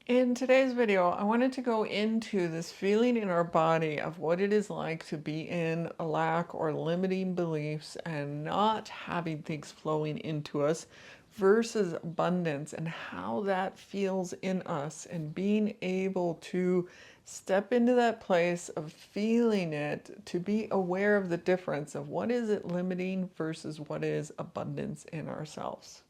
In today's video, I wanted to go into this feeling in our body of what it is like to be in a lack or limiting beliefs and not having things flowing into us versus abundance, and how that feels in us, and being able to step into that place of feeling it, to be aware of the difference of what is it limiting versus what is abundance in ourselves.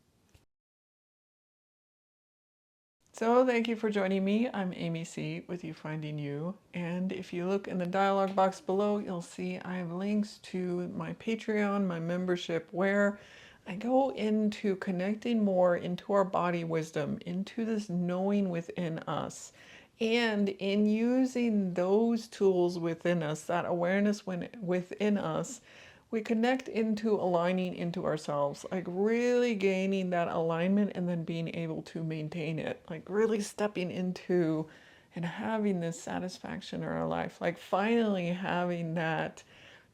So thank you for joining me. I'm AmyC with You Finding You. And if you look in the dialog box below, you'll see I have links to my Patreon, my membership, where I go into connecting more into our body wisdom, into this knowing within us. And in using those tools within us, that awareness within us, we connect into aligning into ourselves, like really gaining that alignment and then being able to maintain it, like really stepping into and having this satisfaction in our life, like finally having that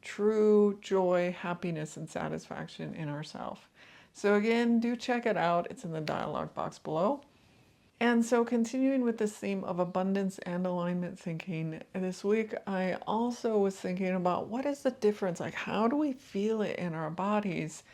true joy, happiness, and satisfaction in ourselves. So again, do check it out. It's in the dialog box below. And so, continuing with this theme of abundance and alignment thinking, this week I also was thinking about what is the difference? Like, how do we feel it in our bodies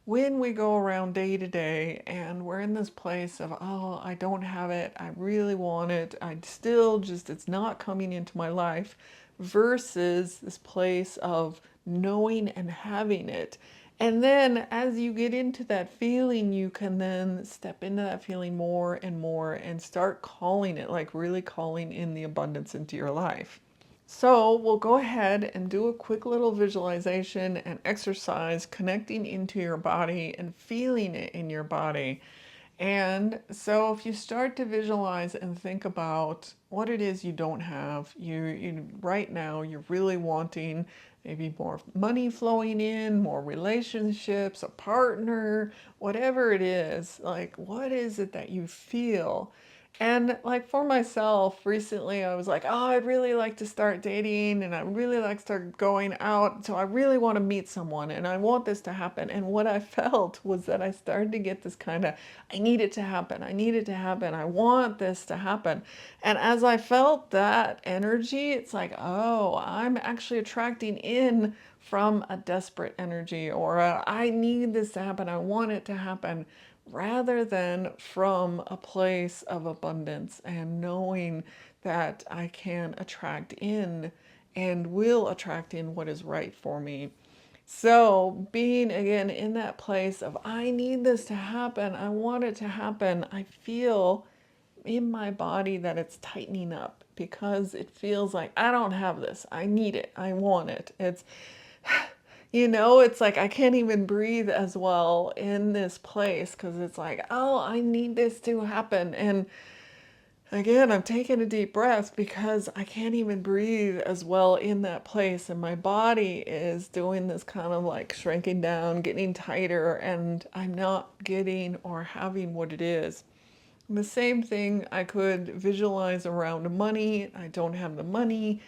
when we go around day to day and we're in this place of, oh, I don't have it, I really want it, I still just, it's not coming into my life, versus this place of knowing and having it. And then as you get into that feeling, you can then step into that feeling more and more and start calling it, like really calling in the abundance into your life. So we'll go ahead and do a quick little visualization and exercise connecting into your body and feeling it in your body. And so if you start to visualize and think about what it is you don't have, you right now you're really wanting maybe more money flowing in, more relationships, a partner, whatever it is, like what is it that you feel? And like for myself, recently I was like, oh, I'd really like to start dating and I really like to start going out. So I really want to meet someone and I want this to happen. And what I felt was that I started to get this kind of, I need it to happen. I need it to happen. I want this to happen. And as I felt that energy, it's like, oh, I'm actually attracting in from a desperate energy, or I need this to happen. I want it to happen, rather than from a place of abundance and knowing that I can attract in and will attract in what is right for me. So, being again in that place of, I need this to happen, I want it to happen, I feel in my body that it's tightening up because it feels like I don't have this, I need it, I want it. It's like I can't even breathe as well in this place because it's like, oh, I need this to happen. And again, I'm taking a deep breath because I can't even breathe as well in that place. And my body is doing this kind of like shrinking down, getting tighter, and I'm not getting or having what it is. And the same thing I could visualize around money. I don't have the money.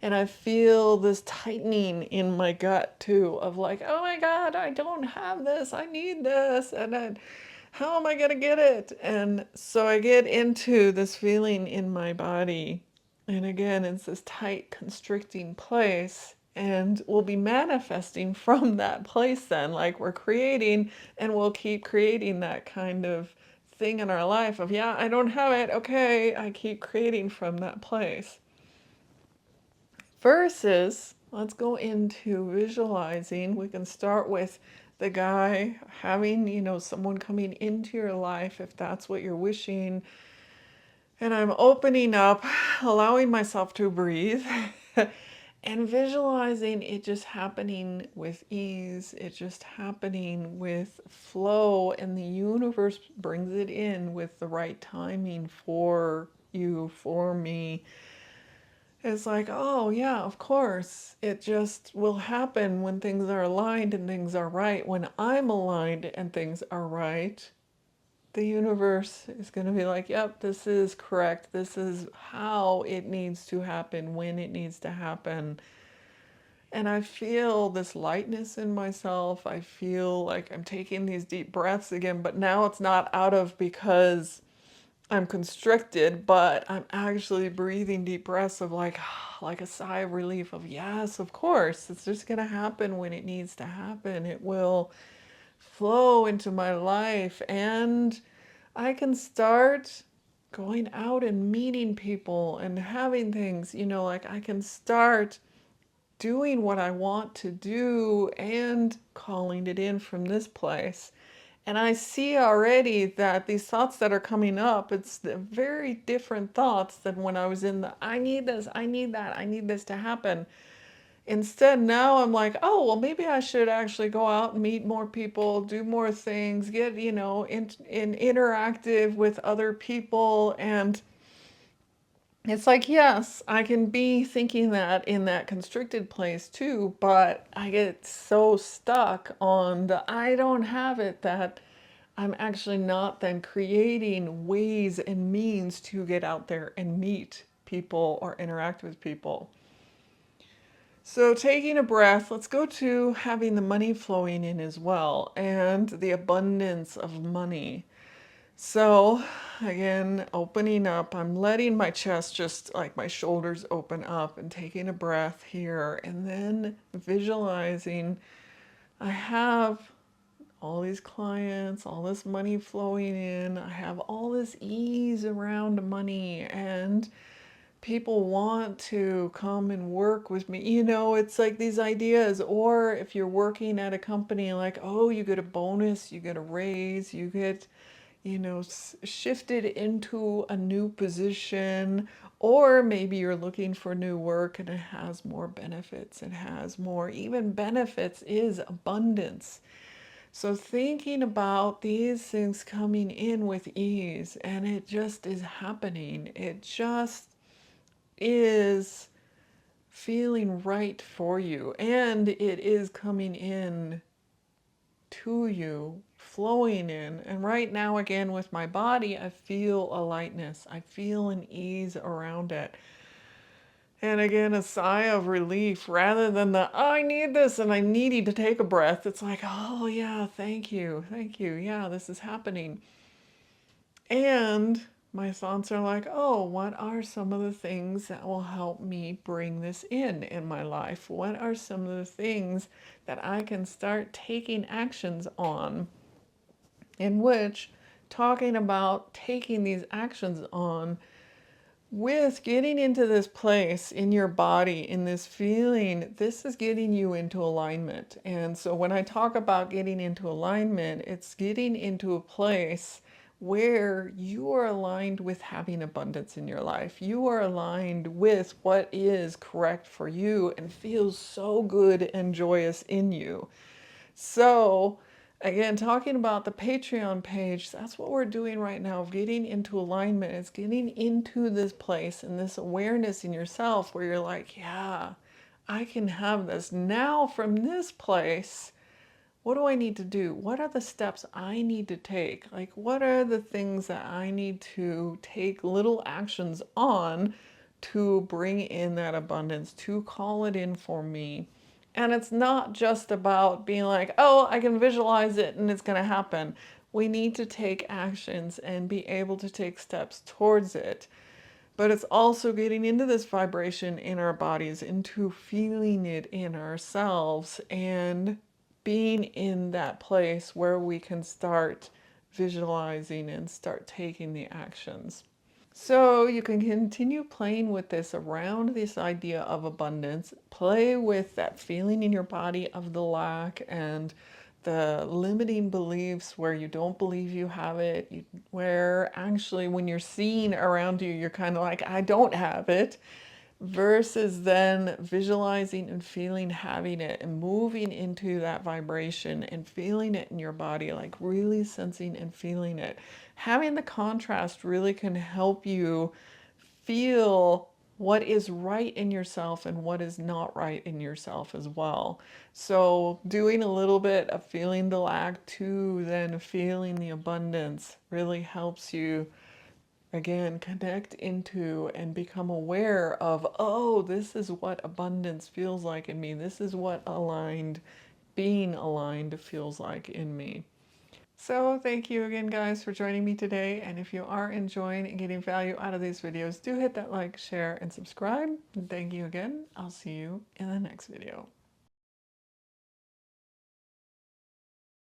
And I feel this tightening in my gut too of like, oh my God, I don't have this. I need this. How am I going to get it? And so I get into this feeling in my body. And again, it's this tight, constricting place. And we'll be manifesting from that place then. Like we're creating, and we'll keep creating that kind of thing in our life of, yeah, I don't have it. Okay, I keep creating from that place. Versus, let's go into visualizing. We can start with the guy having, someone coming into your life if that's what you're wishing. And I'm opening up, allowing myself to breathe and visualizing it just happening with ease. It just happening with flow, and the universe brings it in with the right timing for you, for me. It's like, oh, yeah, of course. It just will happen when things are aligned and things are right. When I'm aligned and things are right, the universe is going to be like, yep, this is correct. This is how it needs to happen, when it needs to happen. And I feel this lightness in myself. I feel like I'm taking these deep breaths again, but now it's not out of because I'm constricted, but I'm actually breathing deep breaths of like like a sigh of relief of yes, of course. It's just going to happen when it needs to happen. It will flow into my life and I can start going out and meeting people and having things, like I can start doing what I want to do and calling it in from this place. And I see already that these thoughts that are coming up, it's the very different thoughts than when I was in the I need this, I need that, I need this to happen. Instead, now I'm like, oh, well, maybe I should actually go out and meet more people, do more things, get, in interactive with other people. And it's like, yes, I can be thinking that in that constricted place too, but I get so stuck on the I don't have it that I'm actually not then creating ways and means to get out there and meet people or interact with people. So, taking a breath, let's go to having the money flowing in as well and the abundance of money. So, again, opening up, I'm letting my chest just like my shoulders open up and taking a breath here and then visualizing I have all these clients, all this money flowing in, I have all this ease around money, and people want to come and work with me. It's like these ideas. Or if you're working at a company, like, oh, you get a bonus, you get a raise, you get shifted into a new position, or maybe you're looking for new work and it has more benefits. It has more, even benefits is abundance. So thinking about these things coming in with ease, and it just is happening. It just is feeling right for you, and it is coming in to you, flowing in. And right now, again, with my body, I feel a lightness, I feel an ease around it. And again, a sigh of relief rather than the I need this and I need to take a breath. It's like, oh, yeah, thank you. Thank you. Yeah, this is happening. And my thoughts are like, oh, what are some of the things that will help me bring this in my life? What are some of the things that I can start taking actions on? In which, talking about taking these actions on with getting into this place in your body, in this feeling, this is getting you into alignment. And so when I talk about getting into alignment, it's getting into a place where you are aligned with having abundance in your life. You are aligned with what is correct for you and feels so good and joyous in you. So, again, talking about the Patreon page, that's what we're doing right now, getting into alignment. It's getting into this place and this awareness in yourself where you're like, yeah, I can have this. Now, from this place, what do I need to do? What are the steps I need to take? Like, what are the things that I need to take little actions on to bring in that abundance, to call it in for me? And it's not just about being like, oh, I can visualize it and it's going to happen. We need to take actions and be able to take steps towards it. But it's also getting into this vibration in our bodies, into feeling it in ourselves, and being in that place where we can start visualizing and start taking the actions. So you can continue playing with this around this idea of abundance. Play with that feeling in your body of the lack and the limiting beliefs where you don't believe you have it, where actually when you're seeing around you, you're kind of like, I don't have it, versus then visualizing and feeling having it and moving into that vibration and feeling it in your body, like really sensing and feeling it. Having the contrast really can help you feel what is right in yourself and what is not right in yourself as well. So, doing a little bit of feeling the lack to then feeling the abundance really helps you again connect into and become aware of, oh, this is what abundance feels like in me. This is what aligned, being aligned feels like in me. So thank you again, guys, for joining me today. And if you are enjoying and getting value out of these videos, do hit that like, share, and subscribe. And thank you again. I'll see you in the next video.